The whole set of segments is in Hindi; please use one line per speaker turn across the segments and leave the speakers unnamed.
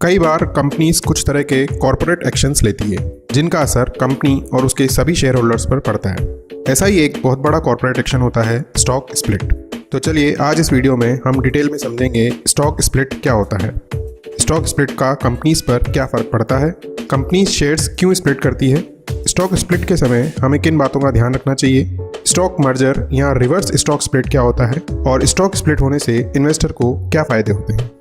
कई बार कंपनीज कुछ तरह के कॉरपोरेट एक्शंस लेती है जिनका असर कंपनी और उसके सभी शेयर होल्डर्स पर पड़ता है। ऐसा ही एक बहुत बड़ा कॉरपोरेट एक्शन होता है स्टॉक स्प्लिट। तो चलिए आज इस वीडियो में हम डिटेल में समझेंगे स्टॉक स्प्लिट क्या होता है, स्टॉक स्प्लिट का कंपनीज पर क्या फ़र्क पड़ता है, कंपनीज शेयर्स क्यों स्प्लिट करती है, स्टॉक स्प्लिट के समय हमें किन बातों का ध्यान रखना चाहिए, स्टॉक मर्जर या रिवर्स स्टॉक स्प्लिट क्या होता है और स्टॉक स्प्लिट होने से इन्वेस्टर को क्या फ़ायदे होते हैं।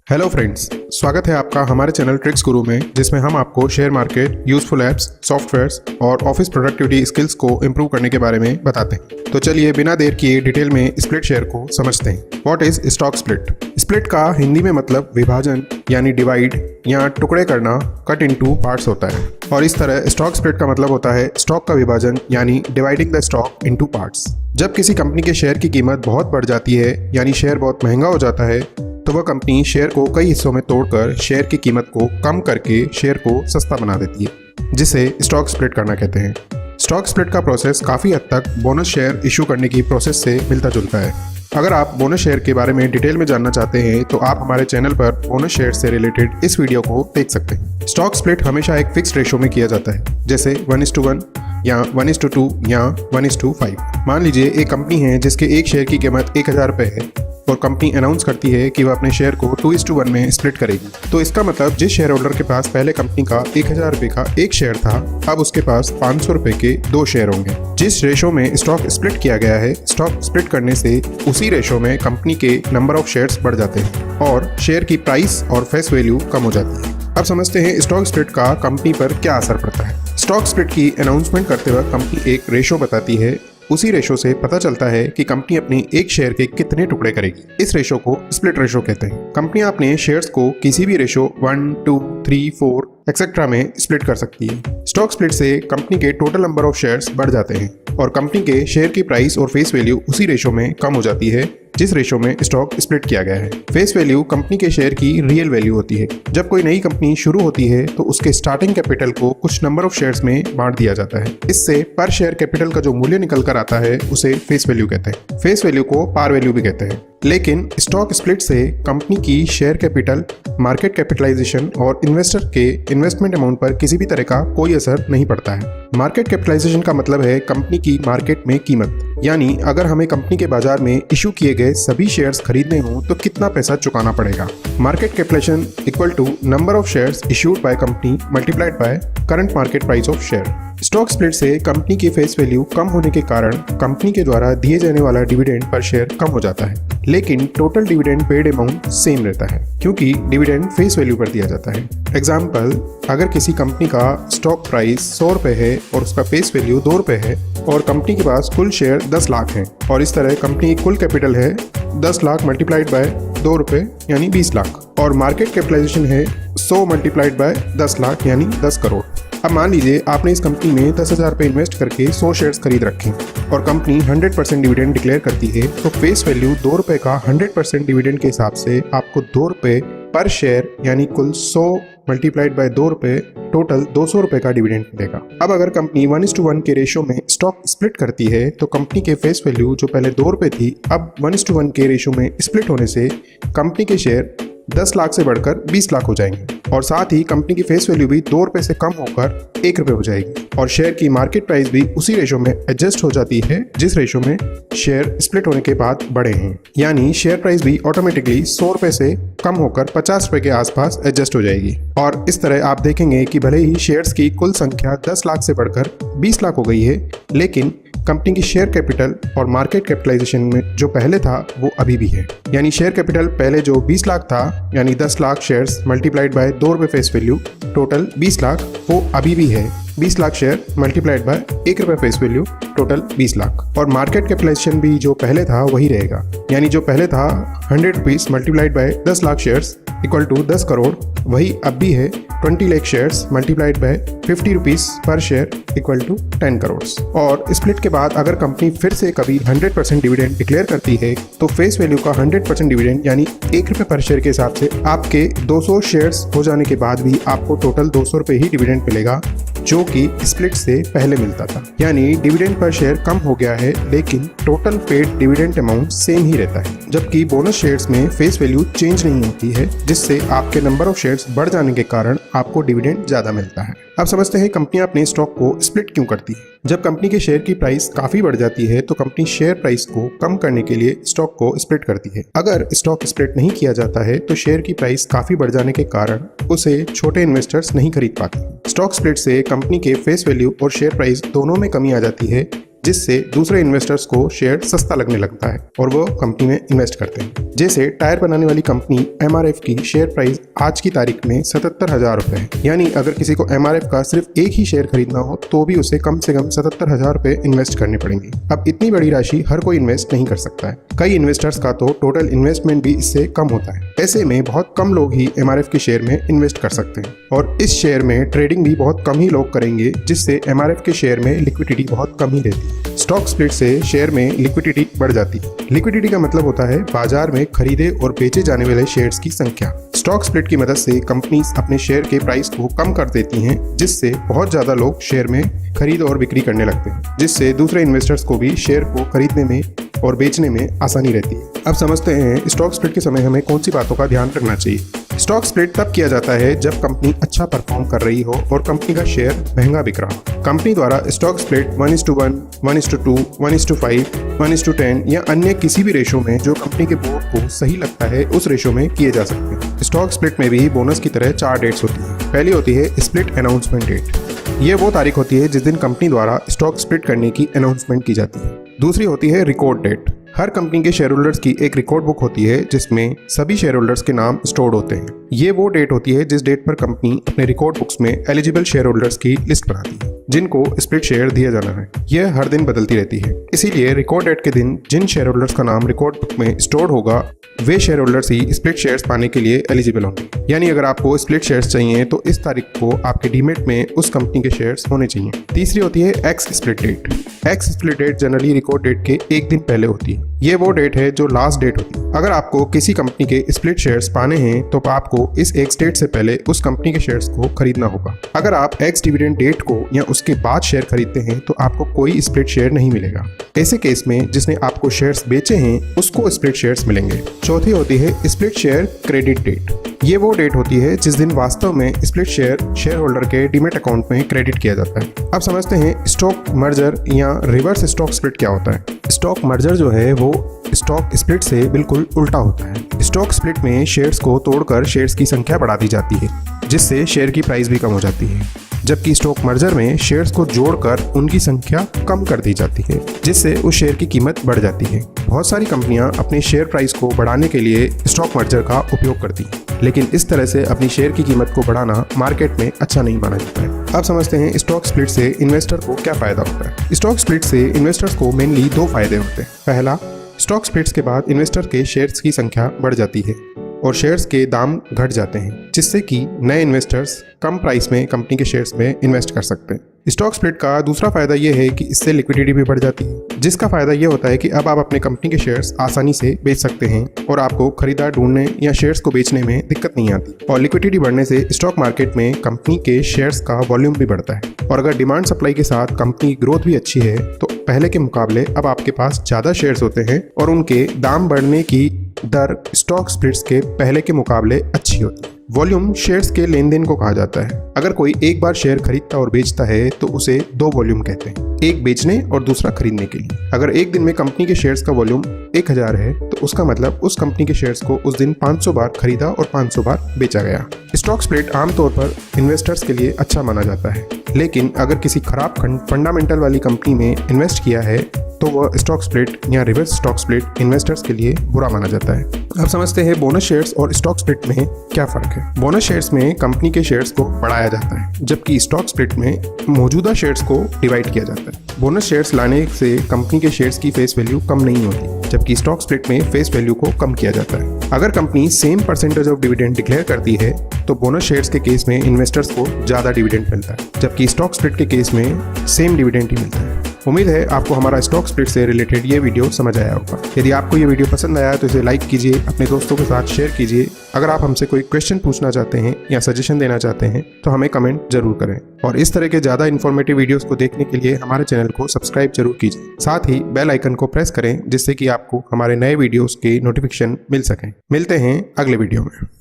हेलो फ्रेंड्स, स्वागत है आपका हमारे चैनल ट्रिक्स गुरु में, जिसमें हम आपको share market, useful apps, softwares और ऑफिस प्रोडक्टिविटी स्किल्स को इम्प्रूव करने के बारे में बताते हैं। तो चलिए बिना देर किए डिटेल में स्प्लिट शेयर को समझते हैं। What is stock split? Split का हिंदी में मतलब विभाजन यानी डिवाइड या टुकड़े करना, कट इनटू पार्ट्स होता है। और इस तरह स्टॉक स्प्लिट का मतलब होता है स्टॉक का विभाजन यानी dividing the stock into parts. जब किसी कंपनी के शेयर की कीमत बहुत बढ़ जाती है यानी शेयर बहुत महंगा हो जाता है तो वह कंपनी शेयर को कई हिस्सों में तोड़कर शेयर की कीमत को कम करके शेयर को सस्ता बना देती है, जिसे स्टॉक स्प्लिट करना कहते हैं। स्टॉक स्प्लिट का प्रोसेस काफ़ी हद तक बोनस शेयर इशू करने की प्रोसेस से मिलता जुलता है। अगर आप बोनस शेयर के बारे में डिटेल में जानना चाहते हैं तो आप हमारे चैनल पर बोनस शेयर से रिलेटेड इस वीडियो को देख सकते हैं। स्टॉक स्प्लिट हमेशा एक फिक्स्ड रेशो में किया जाता है, जैसे 1:1 या 1:2 या 1:5। मान लीजिए एक कंपनी है जिसके एक शेयर की कीमत 1000 रुपये है और कंपनी अनाउंस करती है कि वह अपने शेयर को 2:1 में स्प्लिट करेगी। तो इसका मतलब जिस शेयर होल्डर के पास पहले कंपनी का 1000 रुपये का एक शेयर था, अब उसके पास 500 रुपये के 2 शेयर होंगे। जिस रेशो में स्टॉक स्प्लिट किया गया है, स्टॉक स्प्लिट करने से उसी रेशो में कंपनी के नंबर ऑफ शेयर्स बढ़ जाते हैं और शेयर की प्राइस और फेस वैल्यू कम हो जाती है। अब समझते हैं स्टॉक स्प्लिट का कंपनी पर क्या असर पड़ता है। स्टॉक स्प्लिट की अनाउंसमेंट करते वक्त कंपनी एक रेशो बताती है। उसी रेशो से पता चलता है कि कंपनी अपनी एक शेयर के कितने टुकड़े करेगी। इस रेशो को स्प्लिट रेशो कहते हैं। कंपनियां अपने शेयर्स को किसी भी रेशो 1, 2, 3, 4 एक्सेट्रा में स्प्लिट कर सकती है। स्टॉक स्प्लिट से कंपनी के टोटल नंबर ऑफ शेयर्स बढ़ जाते हैं और कंपनी के शेयर की प्राइस और फेस वैल्यू उसी रेशो में कम हो जाती है जिस रेशो में स्टॉक स्प्लिट किया गया है। फेस वैल्यू कंपनी के शेयर की रियल वैल्यू होती है। जब कोई नई कंपनी शुरू होती है तो उसके स्टार्टिंग कैपिटल को कुछ नंबर ऑफ शेयर्स में बांट दिया जाता है। इससे पर शेयर कैपिटल का जो मूल्य निकल कर आता है उसे फेस वैल्यू कहते हैं। फेस वैल्यू को पार वैल्यू भी कहते हैं। लेकिन स्टॉक स्प्लिट से कंपनी की शेयर कैपिटल, मार्केट कैपिटलाइजेशन और इन्वेस्टर के इन्वेस्टमेंट अमाउंट पर किसी भी तरह का कोई असर नहीं पड़ता है। मार्केट कैपिटलाइजेशन का मतलब है कंपनी की मार्केट में कीमत, यानी अगर हमें कंपनी के बाजार में इशू किए गए सभी शेयर्स खरीदने हों तो कितना पैसा चुकाना पड़ेगा। Market capitalisation equal to number of shares issued by company multiplied by current market price of share. Stock split से कंपनी की फेस वैल्यू कम होने के कारण कंपनी के द्वारा दिए जाने वाला डिविडेंड पर शेयर कम हो जाता है, लेकिन total dividend paid amount same रहता है क्योंकि डिविडेंड फेस वैल्यू पर दिया जाता है। एग्जाम्पल, अगर किसी कंपनी का स्टॉक प्राइस 100 रुपये है और उसका फेस वैल्यू 2 रुपये है और कंपनी के पास कुल शेयर 10 लाख हैं और इस तरह कंपनी की कुल कैपिटल है 10 लाख मल्टीप्लाइड बाय 2 रुपये यानी 20 लाख और मार्केट कैपिटलाइजेशन है 100 मल्टीप्लाइड बाय 10 लाख यानी 10 करोड़। अब मान लीजिए आपने इस कंपनी में 10,000 रुपये इन्वेस्ट करके 100 शेयर्स खरीद रखे और कंपनी 100% डिविडेंड डिक्लेयर करती है, तो फेस वैल्यू 2 रुपये का 100% डिविडेंड के हिसाब से आपको 2 रुपये पर शेयर यानी कुल 100 मल्टीप्लाइड बाय 2 रुपये टोटल 200 रुपये का डिविडेंड मिलेगा। अब अगर कंपनी 1:1 के रेशो में स्टॉक स्प्लिट करती है तो कंपनी के फेस वैल्यू जो पहले 2 रुपये थी, अब 1:1 के रेशो में स्प्लिट होने से कंपनी के शेयर 10 लाख से बढ़कर 20 लाख हो जाएंगे और साथ ही कंपनी की फेस वैल्यू भी 2 रुपये से कम होकर 1 रुपये हो जाएगी और शेयर की मार्केट प्राइस भी उसी रेशो में एडजस्ट हो जाती है जिस रेशो में शेयर स्प्लिट होने के बाद बढ़े हैं। यानी शेयर प्राइस भी ऑटोमेटिकली 100 रुपये से कम होकर 50 रुपये के आसपास एडजस्ट हो जाएगी। और इस तरह आप देखेंगे कि भले ही शेयर्स की कुल संख्या 10 लाख से बढ़कर 20 लाख हो गई है, लेकिन कंपनी की शेयर कैपिटल और मार्केट कैपिटलाइजेशन में जो पहले था वो अभी भी है। यानी शेयर कैपिटल पहले जो 20 लाख था यानी 10 लाख शेयर्स मल्टीप्लाइड बाय 2 रुपये फेस वैल्यू टोटल 20 लाख, वो अभी भी है 20 लाख शेयर मल्टीप्लाइड बाय 1 रुपये फेस वैल्यू टोटल 20 लाख। और मार्केट कैपिटलाइजेशन भी जो पहले था वही रहेगा, यानी जो पहले था 100 rupees multiplied by 10 lakh shares equal to 10 crore, वही अब भी है 20 lakh shares multiplied by 50 rupees per share equal to 10 crore. और स्प्लिट के बाद अगर कंपनी फिर से कभी 100% डिविडेंड डिक्लेयर करती है तो फेस वैल्यू का 100% डिविडेंड यानी 1 रुपये पर शेयर के हिसाब से आपके 200 शेयर्स हो जाने के बाद भी आपको टोटल 200 रुपये ही डिविडेंड मिलेगा, जो कि स्प्लिट से पहले मिलता था। यानी डिविडेंड पर शेयर कम हो गया है, लेकिन total paid dividend amount same ही रहता है। जबकि बोनस शेयर्स में फेस वैल्यू चेंज नहीं होती है, जिससे आपके नंबर ऑफ शेयर्स बढ़ जाने के कारण आपको डिविडेंड ज्यादा मिलता है। अब समझते हैं कंपनियां अपने स्टॉक को स्प्लिट क्यों करती है। जब कंपनी के शेयर की प्राइस काफी बढ़ जाती है तो कंपनी शेयर प्राइस को कम करने के लिए स्टॉक को स्प्लिट करती है। अगर स्टॉक स्प्लिट नहीं किया जाता है तो शेयर की प्राइस काफी बढ़ जाने के कारण उसे छोटे इन्वेस्टर्स नहीं खरीद पाते। स्टॉक स्प्लिट से कंपनी के फेस वैल्यू और शेयर प्राइस दोनों में कमी आ जाती है, जिससे दूसरे इन्वेस्टर्स को शेयर सस्ता लगने लगता है और वो कंपनी में इन्वेस्ट करते हैं। जैसे टायर बनाने वाली कंपनी MRF की शेयर प्राइस आज की तारीख में 77,000 रुपए है। यानी अगर किसी को MRF का सिर्फ एक ही शेयर खरीदना हो तो भी उसे कम से कम 77,000 रुपए इन्वेस्ट करने पड़ेंगे। अब इतनी बड़ी राशि हर कोई इन्वेस्ट नहीं कर सकता है। कई इन्वेस्टर्स का तो टोटल इन्वेस्टमेंट भी इससे कम होता है। ऐसे में बहुत कम लोग ही MRF के शेयर में इन्वेस्ट कर सकते हैं और इस शेयर में ट्रेडिंग भी बहुत कम ही लोग करेंगे, जिससे MRF के शेयर में लिक्विडिटी बहुत कम ही रहती है। स्टॉक स्प्लिट से शेयर में लिक्विडिटी बढ़ जाती है। लिक्विडिटी का मतलब होता है बाजार में खरीदे और बेचे जाने वाले शेयर्स की संख्या। स्टॉक स्प्लिट की मदद से कंपनीज अपने शेयर के प्राइस को कम कर देती हैं, जिससे बहुत ज्यादा लोग शेयर में खरीद और बिक्री करने लगते हैं, जिससे दूसरे इन्वेस्टर्स को भी शेयर को खरीदने में और बेचने में आसानी रहती है। अब समझते हैं स्टॉक स्प्लिट के समय हमें कौन सी बातों का ध्यान रखना चाहिए। स्टॉक स्प्लिट तब किया जाता है जब कंपनी अच्छा परफॉर्म कर रही हो और कंपनी का शेयर महंगा बिक रहा हो। कंपनी द्वारा स्टॉक स्प्लिट 1:1, 1:2, 1:5, 1:10 या अन्य किसी भी रेशो में जो कंपनी के बोर्ड को सही लगता है उस रेशो में किए जा सकते हैं। स्टॉक स्प्लिट में भी बोनस की तरह 4 डेट्स होती है। पहली होती है स्प्लिट अनाउंसमेंट डेट। ये वो तारीख होती है जिस दिन कंपनी द्वारा स्टॉक स्प्लिट करने की अनाउंसमेंट की जाती है। दूसरी होती है रिकॉर्ड डेट। हर कंपनी के शेयर होल्डर्स की एक रिकॉर्ड बुक होती है जिसमें सभी शेयर होल्डर्स के नाम स्टोर्ड होते हैं। ये वो डेट होती है जिस डेट पर कंपनी अपने रिकॉर्ड बुक्स में एलिजिबल शेयर होल्डर्स की लिस्ट बनाती है जिनको स्प्लिट शेयर दिया जाना है। यह हर दिन बदलती रहती है, इसीलिए रिकॉर्ड डेट के दिन जिन शेयर होल्डर्स का नाम रिकॉर्ड बुक में स्टोर्ड होगा वे शेयर होल्डर्स ही स्प्लिट शेयर्स पाने के लिए एलिजिबल होंगे। यानी अगर आपको स्प्लिट शेयर्स चाहिए तो इस तारीख को आपके डीमेट में उस कंपनी के शेयर्स होने चाहिए। तीसरी होती है ex split date. Ex split date generally record date के एक दिन पहले होती है। ये वो डेट है जो लास्ट डेट होती है। अगर आपको किसी कंपनी के स्प्लिट शेयर्स पाने हैं तो आपको इस एक्स डेट से पहले उस कंपनी के शेयर्स को खरीदना होगा। अगर आप एक्स डिविडेंड डेट को या उसके बाद शेयर खरीदते हैं तो आपको कोई स्प्लिट शेयर नहीं मिलेगा। ऐसे केस में जिसने आपको शेयर्स बेचे हैं उसको स्प्लिट शेयर्स मिलेंगे। चौथी होती है स्प्लिट शेयर क्रेडिट डेट। ये वो डेट होती है जिस दिन वास्तव में स्प्लिट शेयर होल्डर के डीमेट अकाउंट में क्रेडिट किया जाता है। अब समझते हैं स्टॉक मर्जर या रिवर्स स्टॉक स्प्लिट क्या होता है। स्टॉक मर्जर जो है वो स्टॉक स्प्लिट से बिल्कुल उल्टा होता है। स्टॉक स्प्लिट में शेयर्स को तोड़कर शेयर्स की संख्या बढ़ा दी जाती है, जिससे शेयर की प्राइस भी कम हो जाती है। जबकि स्टॉक मर्जर में शेयर्स को जोड़कर उनकी संख्या कम कर दी जाती है, जिससे उस शेयर की कीमत बढ़ जाती है। बहुत सारी कंपनियां अपने शेयर प्राइस को बढ़ाने के लिए स्टॉक मर्जर का उपयोग करती हैं, लेकिन इस तरह से अपनी शेयर की कीमत को बढ़ाना मार्केट में अच्छा नहीं माना जाता है। अब समझते हैं स्टॉक स्प्लिट से इन्वेस्टर को क्या फायदा होता है। स्टॉक स्प्लिट से इन्वेस्टर्स को मेनली 2 फायदे होते हैं। पहला, स्टॉक स्प्लिट्स के बाद इन्वेस्टर के शेयर्स की संख्या बढ़ जाती है और शेयर्स के दाम घट जाते हैं, जिससे कि नए इन्वेस्टर्स कम प्राइस में कंपनी के शेयर्स में इन्वेस्ट कर सकते हैं। स्टॉक स्प्लिट का दूसरा फायदा यह है कि इससे लिक्विडिटी भी बढ़ जाती है, जिसका फायदा यह होता है कि अब आप अपने कंपनी के शेयर्स आसानी से बेच सकते हैं और आपको खरीदार ढूंढने या शेयर्स को बेचने में दिक्कत नहीं आती। और लिक्विडिटी बढ़ने से स्टॉक मार्केट में कंपनी के शेयर्स का वॉल्यूम भी बढ़ता है और अगर डिमांड सप्लाई के साथ कंपनी की ग्रोथ भी अच्छी है तो पहले के मुकाबले अब आपके पास ज़्यादा शेयर्स होते हैं और उनके दाम बढ़ने की दर स्टॉक स्प्लिट्स के पहले के मुकाबले अच्छी होती है। वॉल्यूम शेयर्स के लेन देन को कहा जाता है। अगर कोई एक बार शेयर खरीदता और बेचता है तो उसे 2 वॉल्यूम कहते हैं, एक बेचने और दूसरा खरीदने के लिए। अगर एक दिन में कंपनी के शेयर्स का वॉल्यूम 1000 है तो उसका मतलब उस कंपनी के शेयर्स को उस दिन 500 बार खरीदा और 500 बार बेचा गया। स्टॉक स्प्लिट आमतौर पर इन्वेस्टर्स के लिए अच्छा माना जाता है, लेकिन अगर किसी खराब फंडामेंटल वाली कंपनी में इन्वेस्ट किया है तो वह स्टॉक स्प्लिट या रिवर्स स्टॉक स्प्लिट इन्वेस्टर्स के लिए बुरा माना जाता है। अब समझते हैं बोनस शेयर्स और स्टॉक स्प्लिट में क्या फर्क है। बोनस शेयर्स में कंपनी के शेयर्स को बढ़ाया जाता है, जबकि स्टॉक स्प्लिट में मौजूदा शेयर्स को डिवाइड किया जाता है। बोनस शेयर्स लाने से कंपनी के शेयर्स की फेस वैल्यू कम नहीं होती, जबकि स्टॉक स्प्लिट में फेस वैल्यू को कम किया जाता है। अगर company same percentage of dividend declare करती है तो बोनस शेयर्स के केस में इन्वेस्टर्स को ज़्यादा डिविडेंड मिलता है, जबकि स्टॉक स्प्लिट के केस में सेम डिविडेंड ही मिलता है। उम्मीद है आपको हमारा स्टॉक स्प्लिट से रिलेटेड ये वीडियो समझ आया होगा। यदि आपको ये वीडियो पसंद आया तो इसे लाइक कीजिए, अपने दोस्तों के साथ शेयर कीजिए। अगर आप हमसे कोई क्वेश्चन पूछना चाहते हैं या सजेशन देना चाहते हैं तो हमें कमेंट जरूर करें, और इस तरह के ज़्यादा इन्फॉर्मेटिव वीडियोस को देखने के लिए हमारे चैनल को सब्सक्राइब जरूर कीजिए। साथ ही बेल आइकन को प्रेस करें जिससे कि आपको हमारे नए वीडियोस के नोटिफिकेशन मिल सकें। मिलते हैं अगले वीडियो में।